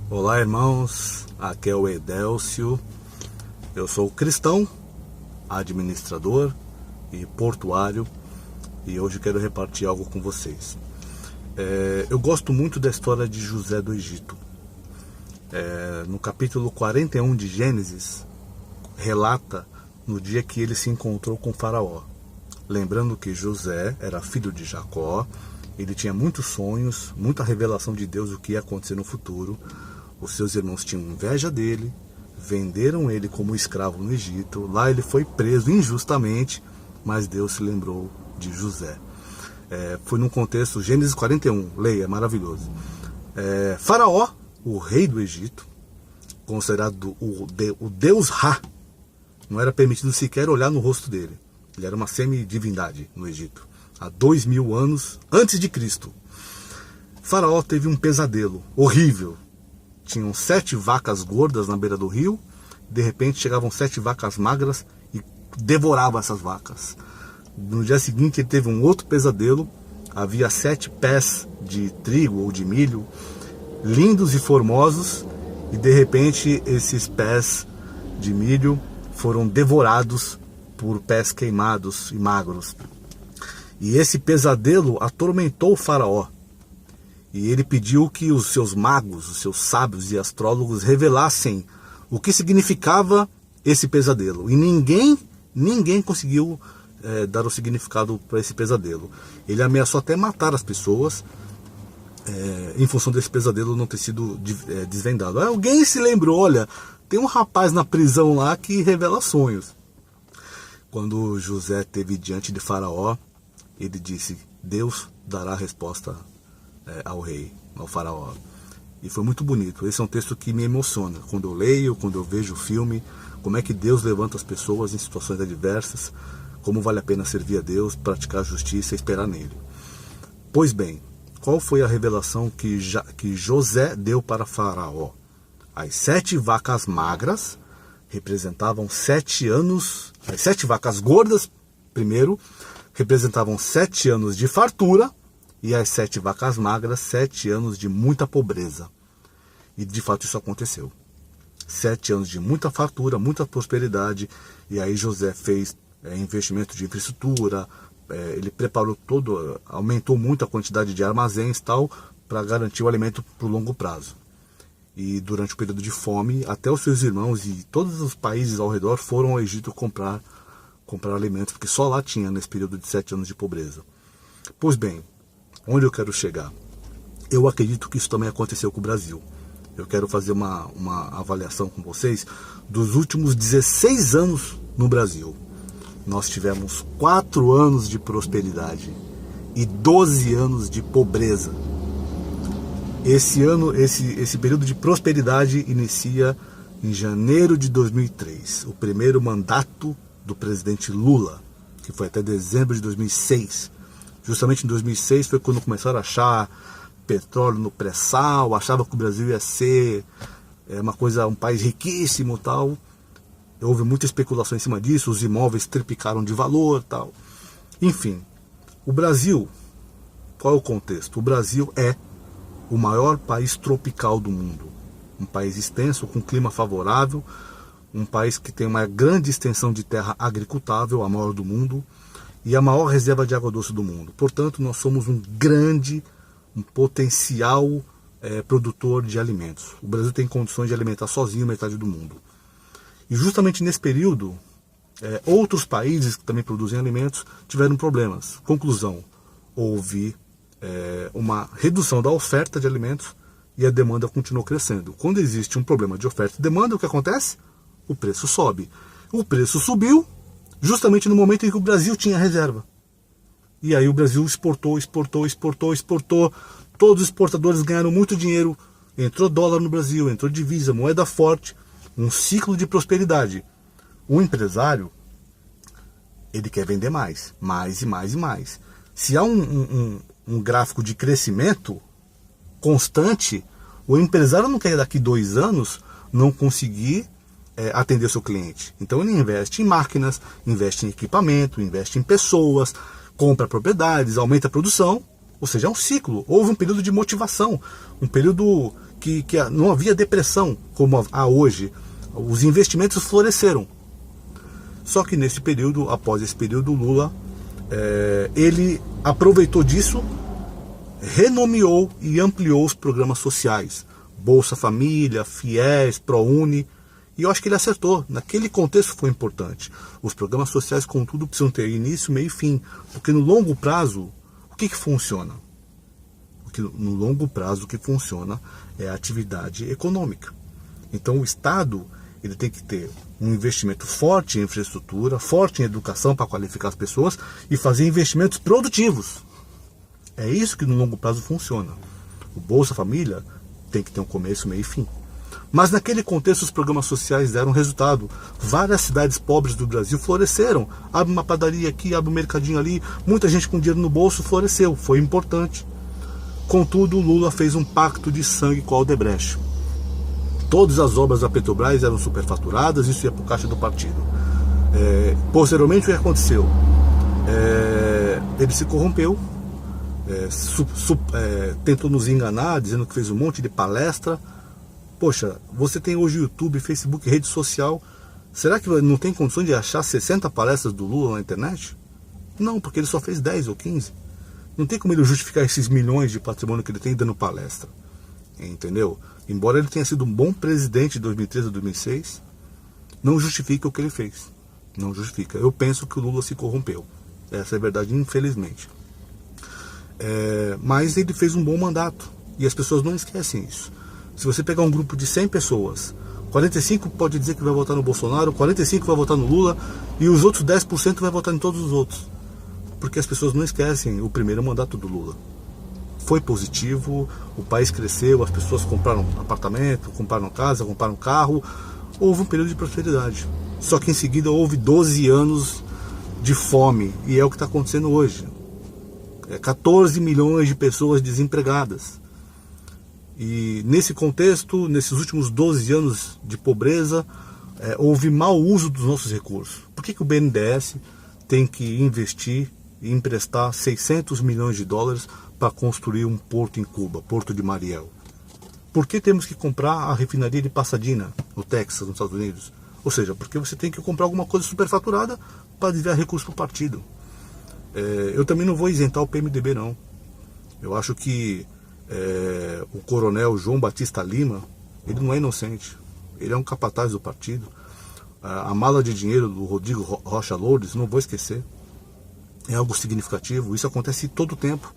Olá, irmãos, aqui é o Edélcio. Eu sou cristão, administrador e portuário, e hoje quero repartir algo com vocês. Eu gosto muito da história de José do Egito. No capítulo 41 de Gênesis, relata no dia que ele se encontrou com Faraó. Lembrando que José era filho de Jacó, ele tinha muitos sonhos, muita revelação de Deus do que ia acontecer no futuro. Os seus irmãos tinham inveja dele, venderam ele como escravo no Egito. Lá ele foi preso injustamente, mas Deus se lembrou de José. Foi num contexto, Gênesis 41, leia, é maravilhoso. Faraó, o rei do Egito, considerado o deus Ra, não era permitido sequer olhar no rosto dele. Ele era uma semidivindade no Egito, há 2000 anos antes de Cristo. Faraó teve um pesadelo horrível. Tinham 7 vacas gordas na beira do rio. De repente chegavam 7 vacas magras e devoravam essas vacas. No dia seguinte ele teve um outro pesadelo. Havia 7 pés de trigo ou de milho, lindos e formosos. E de repente esses pés de milho foram devorados por pés queimados e magros. E esse pesadelo atormentou o Faraó. E ele pediu que os seus magos, os seus sábios e astrólogos revelassem o que significava esse pesadelo. E ninguém conseguiu dar o significado para esse pesadelo. Ele ameaçou até matar as pessoas em função desse pesadelo não ter sido desvendado. Alguém se lembrou, olha, tem um rapaz na prisão lá que revela sonhos. Quando José esteve diante de Faraó, ele disse: Deus dará a resposta ao rei, ao Faraó. E foi muito bonito. Esse é um texto que me emociona. Quando eu leio, quando eu vejo o filme, como é que Deus levanta as pessoas em situações adversas, como vale a pena servir a Deus, praticar a justiça e esperar nele. Pois bem, qual foi a revelação que José deu para Faraó? As 7 vacas magras representavam 7 anos, as 7 vacas gordas, primeiro, representavam 7 anos de fartura, e as 7 vacas magras, 7 anos de muita pobreza. E de fato isso aconteceu. 7 anos de muita fartura, muita prosperidade, e aí José fez investimento de infraestrutura, ele preparou todo, aumentou muito a quantidade de armazéns tal, para garantir o alimento para o longo prazo. E durante o período de fome, até os seus irmãos e todos os países ao redor foram ao Egito comprar alimentos, porque só lá tinha nesse período de 7 anos de pobreza. Pois bem, onde eu quero chegar? Eu acredito que isso também aconteceu com o Brasil. Eu quero fazer uma avaliação com vocês dos últimos 16 anos no Brasil. Nós tivemos 4 anos de prosperidade e 12 anos de pobreza. Esse período de prosperidade inicia em janeiro de 2003, o primeiro mandato do presidente Lula, que foi até dezembro de 2006. Justamente em 2006 foi quando começaram a achar petróleo no pré-sal, achava que o Brasil ia ser um país riquíssimo, tal. Houve muita especulação em cima disso, os imóveis triplicaram de valor, tal. Enfim, o Brasil, qual é o contexto? O Brasil é o maior país tropical do mundo, um país extenso, com clima favorável, um país que tem uma grande extensão de terra agricultável, a maior do mundo, e a maior reserva de água doce do mundo. Portanto, nós somos um potencial produtor de alimentos. O Brasil tem condições de alimentar sozinho metade do mundo. E justamente nesse período, outros países que também produzem alimentos tiveram problemas. Conclusão, houve uma redução da oferta de alimentos e a demanda continuou crescendo. Quando existe um problema de oferta e demanda, o que acontece? O preço sobe. O preço subiu justamente no momento em que o Brasil tinha reserva. E aí o Brasil exportou. Todos os exportadores ganharam muito dinheiro. Entrou dólar no Brasil, entrou divisa, moeda forte. Um ciclo de prosperidade. O empresário, ele quer vender mais e mais. Se há um gráfico de crescimento constante, o empresário não quer daqui 2 anos não conseguir atender o seu cliente. Então ele investe em máquinas, investe em equipamento, investe em pessoas, compra propriedades, aumenta a produção Ou seja, é um ciclo. Houve um período de motivação, um período que não havia depressão como há hoje. Os investimentos floresceram. Só que nesse período, após esse período, Lula, ele aproveitou disso, renomeou e ampliou os programas sociais. Bolsa Família, FIES, ProUni. E eu acho que ele acertou. Naquele contexto foi importante. Os programas sociais, contudo, precisam ter início, meio e fim. Porque no longo prazo, o que funciona? Porque no longo prazo o que funciona é a atividade econômica. Então o Estado ele tem que ter um investimento forte em infraestrutura, forte em educação para qualificar as pessoas e fazer investimentos produtivos. É isso que no longo prazo funciona. O Bolsa Família tem que ter um começo, meio e fim. Mas naquele contexto os programas sociais deram resultado. Várias cidades pobres do Brasil floresceram. Abre uma padaria aqui, abre um mercadinho ali. Muita gente com dinheiro no bolso floresceu. Foi importante. Contudo, Lula fez um pacto de sangue com a Odebrecht. Todas as obras da Petrobras eram superfaturadas, isso ia para o caixa do partido. Posteriormente, o que aconteceu? Ele se corrompeu, tentou nos enganar, dizendo que fez um monte de palestra. Poxa, você tem hoje YouTube, Facebook, rede social. Será que não tem condições de achar 60 palestras do Lula na internet? Não, porque ele só fez 10 ou 15. Não tem como ele justificar esses milhões de patrimônio que ele tem dando palestra. Entendeu? Embora ele tenha sido um bom presidente de 2013 a 2006, não justifica o que ele fez. Não justifica. Eu penso que o Lula se corrompeu. Essa é a verdade, infelizmente. Mas ele fez um bom mandato. E as pessoas não esquecem isso. Se você pegar um grupo de 100 pessoas, 45 pode dizer que vai votar no Bolsonaro, 45 vai votar no Lula e os outros 10% vai votar em todos os outros. Porque as pessoas não esquecem o primeiro mandato do Lula. Foi positivo, o país cresceu, as pessoas compraram apartamento, compraram casa, compraram carro. Houve um período de prosperidade. Só que em seguida houve 12 anos de fome. E é o que está acontecendo hoje. 14 milhões de pessoas desempregadas. E nesse contexto, nesses últimos 12 anos de pobreza, houve mau uso dos nossos recursos. Por que o BNDES tem que investir e emprestar 600 milhões de dólares para construir um porto em Cuba, Porto de Mariel? Por que temos que comprar a refinaria de Pasadena, no Texas, nos Estados Unidos? Ou seja, porque você tem que comprar alguma coisa superfaturada para desviar recursos para o partido. Eu também não vou isentar o PMDB, não. Eu acho que o coronel João Batista Lima, ele não é inocente. Ele é um capataz do partido. A mala de dinheiro do Rodrigo Rocha Lourdes, não vou esquecer. É algo significativo. Isso acontece todo o tempo.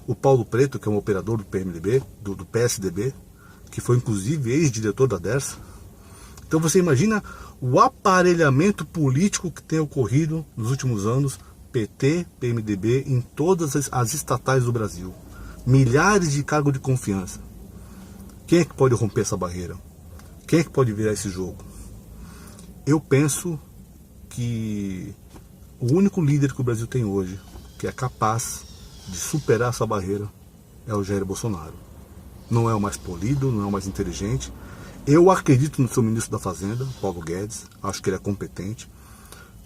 O Paulo Preto, que é um operador do PMDB, do PSDB, que foi inclusive ex-diretor da Dersa. Então você imagina o aparelhamento político que tem ocorrido nos últimos anos, PT, PMDB, em todas as estatais do Brasil. Milhares de cargos de confiança. Quem é que pode romper essa barreira? Quem é que pode virar esse jogo? Eu penso que o único líder que o Brasil tem hoje, que é capaz de superar essa barreira, é o Jair Bolsonaro. Não é o mais polido, não é o mais inteligente. Eu acredito no seu ministro da Fazenda, Paulo Guedes. Acho que ele é competente.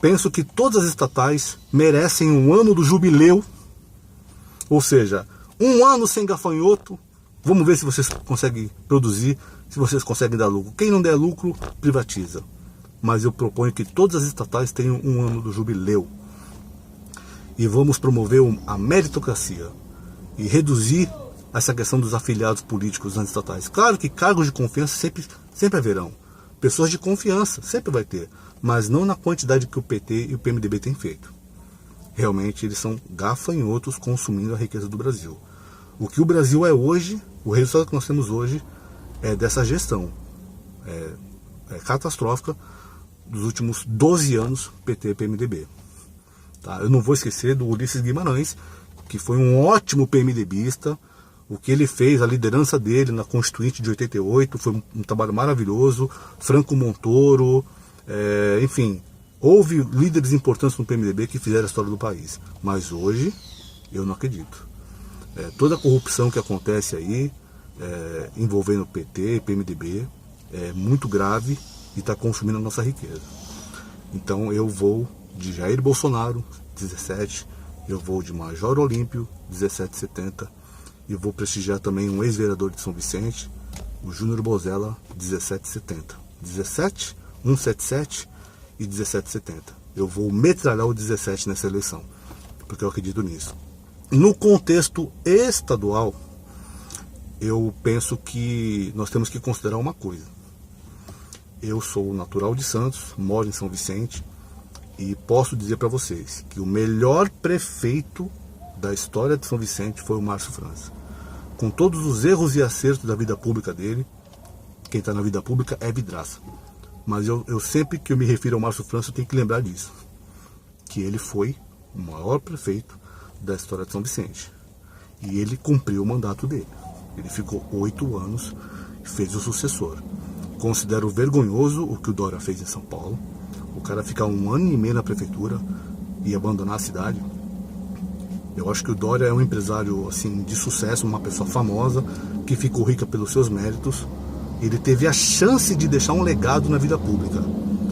Penso que todas as estatais merecem um ano do jubileu. Ou seja, um ano sem gafanhoto. Vamos ver se vocês conseguem produzir, se vocês conseguem dar lucro. Quem não der lucro, privatiza. Mas eu proponho que todas as estatais tenham um ano do jubileu. E vamos promover a meritocracia e reduzir essa questão dos afiliados políticos nas estatais. Claro que cargos de confiança sempre haverão. Pessoas de confiança sempre vai ter, mas não na quantidade que o PT e o PMDB têm feito. Realmente eles são gafanhotos consumindo a riqueza do Brasil. O que o Brasil é hoje, o resultado que nós temos hoje é dessa gestão. É catastrófica dos últimos 12 anos PT e PMDB. Tá? Eu não vou esquecer do Ulisses Guimarães, que foi um ótimo PMDBista. O que ele fez, a liderança dele na Constituinte de 88, foi um trabalho maravilhoso. Franco Montoro, enfim, houve líderes importantes no PMDB que fizeram a história do país. Mas hoje, eu não acredito. Toda a corrupção que acontece aí, envolvendo PT e PMDB, é muito grave e está consumindo a nossa riqueza. Então eu vou de Jair Bolsonaro, 17, Eu vou de Major Olímpio, 1770, e vou prestigiar também um ex-vereador de São Vicente, o Júnior Bozella, 1770. 17, 177 e 1770. Eu vou metralhar o 17 nessa eleição, porque eu acredito nisso. No contexto estadual, eu penso que nós temos que considerar uma coisa. Eu sou natural de Santos, moro em São Vicente, e posso dizer para vocês que o melhor prefeito da história de São Vicente foi o Márcio França. Com todos os erros e acertos da vida pública dele, quem está na vida pública é vidraça. Mas eu sempre que eu me refiro ao Márcio França, eu tenho que lembrar disso. Que ele foi o maior prefeito da história de São Vicente. E ele cumpriu o mandato dele. Ele ficou 8 anos e fez o sucessor. Considero vergonhoso o que o Dória fez em São Paulo. O cara ficar 1 ano e meio na prefeitura e abandonar a cidade. Eu acho que o Dória é um empresário assim, de sucesso, uma pessoa famosa, que ficou rica pelos seus méritos. Ele teve a chance de deixar um legado na vida pública.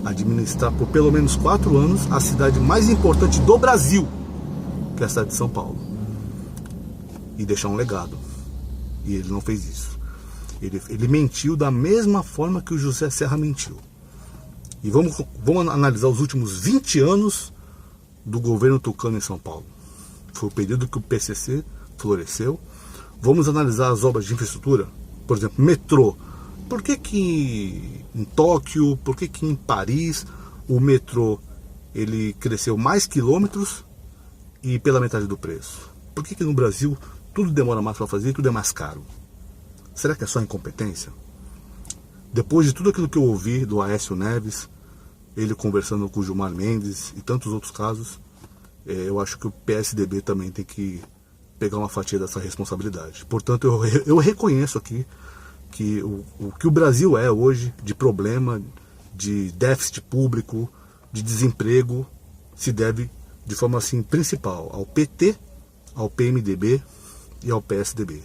Administrar por pelo menos 4 anos a cidade mais importante do Brasil, que é a cidade de São Paulo. E deixar um legado. E ele não fez isso. Ele mentiu da mesma forma que o José Serra mentiu. E vamos analisar os últimos 20 anos do governo tucano em São Paulo. Foi o período que o PCC floresceu. Vamos analisar as obras de infraestrutura. Por exemplo, metrô. Por que em Tóquio, por que em Paris o metrô ele cresceu mais quilômetros e pela metade do preço? Por que no Brasil tudo demora mais para fazer e tudo é mais caro? Será que é só incompetência? Depois de tudo aquilo que eu ouvi do Aécio Neves, ele conversando com o Gilmar Mendes e tantos outros casos, eu acho que o PSDB também tem que pegar uma fatia dessa responsabilidade. Portanto, eu reconheço aqui que o que o Brasil é hoje de problema, de déficit público, de desemprego, se deve de forma assim principal ao PT, ao PMDB e ao PSDB.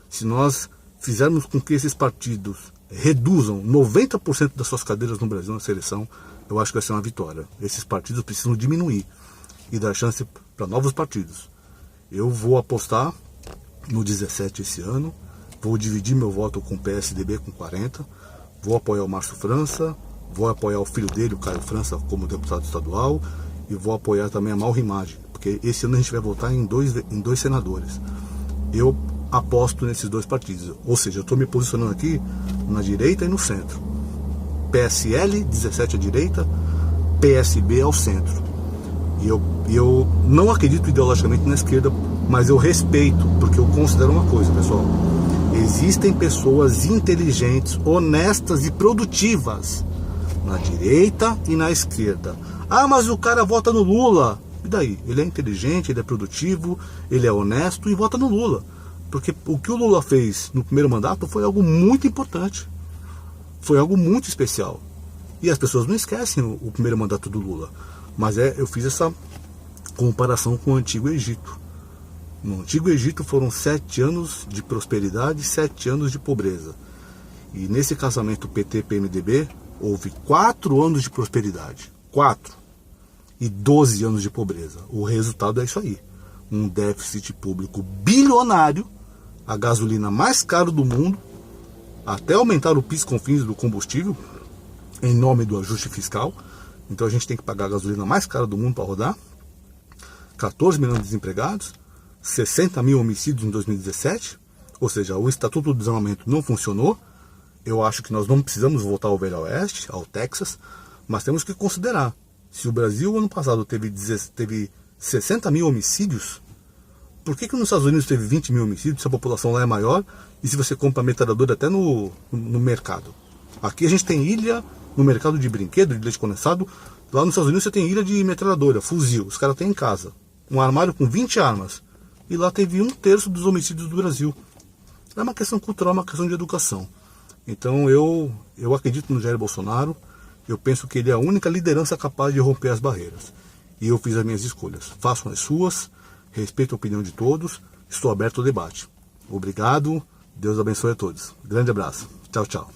Se nós fizermos com que esses partidos reduzam 90% das suas cadeiras no Brasil nessa eleição, eu acho que vai ser uma vitória. Esses partidos precisam diminuir e dar chance para novos partidos. Eu vou apostar no 17 esse ano, vou dividir meu voto com o PSDB com 40, vou apoiar o Márcio França, vou apoiar o filho dele, o Caio França, como deputado estadual, e vou apoiar também a Mauro Rimagem, porque esse ano a gente vai votar em dois senadores. Eu aposto nesses 2 partidos, ou seja, eu estou me posicionando aqui na direita e no centro. PSL, 17 à direita, PSB ao centro. E eu não acredito ideologicamente na esquerda, mas eu respeito, porque eu considero uma coisa, pessoal. Existem pessoas inteligentes, honestas e produtivas na direita e na esquerda. Ah, mas o cara vota no Lula. E daí? Ele é inteligente, ele é produtivo, ele é honesto e vota no Lula. Porque o que o Lula fez no primeiro mandato foi algo muito importante. Foi algo muito especial. E as pessoas não esquecem o primeiro mandato do Lula. Mas eu fiz essa comparação com o Antigo Egito. No Antigo Egito foram 7 anos de prosperidade e 7 anos de pobreza. E nesse casamento PT-PMDB houve 4 anos de prosperidade. 4. E 12 anos de pobreza. O resultado é isso aí. Um déficit público bilionário, a gasolina mais cara do mundo, até aumentar o PIS/COFINS do combustível, em nome do ajuste fiscal. Então a gente tem que pagar a gasolina mais cara do mundo para rodar. 14 milhões de desempregados, 60 mil homicídios em 2017, ou seja, o Estatuto do Desarmamento não funcionou. Eu acho que nós não precisamos voltar ao Velho Oeste, ao Texas, mas temos que considerar, se o Brasil ano passado teve 60 mil homicídios, por que nos Estados Unidos teve 20 mil homicídios, se a população lá é maior, e se você compra metralhadora até no mercado? Aqui a gente tem ilha no mercado de brinquedo, de leite condensado. Lá nos Estados Unidos você tem ilha de metralhadora, fuzil, os caras têm em casa. Um armário com 20 armas. E lá teve 1/3 dos homicídios do Brasil. É uma questão cultural, uma questão de educação. Então eu acredito no Jair Bolsonaro. Eu penso que ele é a única liderança capaz de romper as barreiras. E eu fiz as minhas escolhas. Façam as suas, respeito a opinião de todos, estou aberto ao debate. Obrigado, Deus abençoe a todos. Grande abraço. Tchau, tchau.